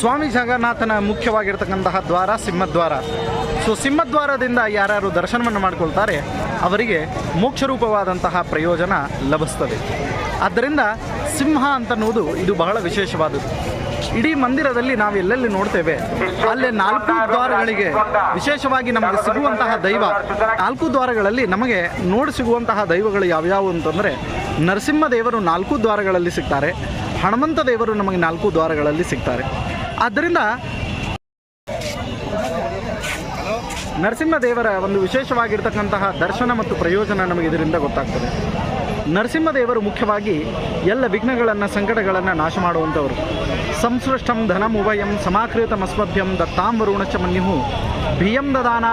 ಸ್ವಾಮಿ ಜಗನ್ನಾಥನ ಮುಖ್ಯವಾಗಿರ್ತಕ್ಕಂತಹ ದ್ವಾರ ಸಿಂಹದ್ವಾರ. ಸೊ ಸಿಂಹದ್ವಾರದಿಂದ ಯಾರ್ಯಾರು ದರ್ಶನವನ್ನು ಮಾಡಿಕೊಳ್ತಾರೆ ಅವರಿಗೆ ಮೋಕ್ಷರೂಪವಾದಂತಹ ಪ್ರಯೋಜನ ಲಭಿಸ್ತದೆ. ಆದ್ದರಿಂದ ಸಿಂಹ ಅಂತನ್ನುವುದು ಇದು ಬಹಳ ವಿಶೇಷವಾದದ್ದು. ಇಡೀ ಮಂದಿರದಲ್ಲಿ ನಾವು ಎಲ್ಲೆಲ್ಲಿ ನೋಡ್ತೇವೆ ಅಲ್ಲೇ 4 ದ್ವಾರಗಳಿಗೆ ವಿಶೇಷವಾಗಿ ನಮಗೆ ಸಿಗುವಂತಹ ದೈವ, 4 ದ್ವಾರಗಳಲ್ಲಿ ನಮಗೆ ನೋಡಿ ಸಿಗುವಂತಹ ದೈವಗಳು ಯಾವ್ಯಾವು ಅಂತಂದರೆ, ನರಸಿಂಹದೇವರು 4 ದ್ವಾರಗಳಲ್ಲಿ ಸಿಗ್ತಾರೆ, ಹನುಮಂತ ದೇವರು ನಮಗೆ 4 ದ್ವಾರಗಳಲ್ಲಿ ಸಿಗ್ತಾರೆ. ಆದ್ದರಿಂದ ನರಸಿಂಹದೇವರ ಒಂದು ವಿಶೇಷವಾಗಿರ್ತಕ್ಕಂತಹ ದರ್ಶನ ಮತ್ತು ಪ್ರಯೋಜನ ನಮಗೆ ಇದರಿಂದ ಗೊತ್ತಾಗ್ತದೆ. ನರಸಿಂಹದೇವರು ಮುಖ್ಯವಾಗಿ ಎಲ್ಲ ವಿಘ್ನಗಳನ್ನು, ಸಂಕಟಗಳನ್ನು ನಾಶ ಮಾಡುವಂಥವರು. ಸಂಸೃಷ್ಟಂ ಧನಮುಭಯಂ ಸಮಾಕೃತಮಸ್ಮಭ್ಯಂ ದತ್ತಾಂ ವರುಣಚ ಮನ್ಯು ಭಿಯಂ ದದಾನ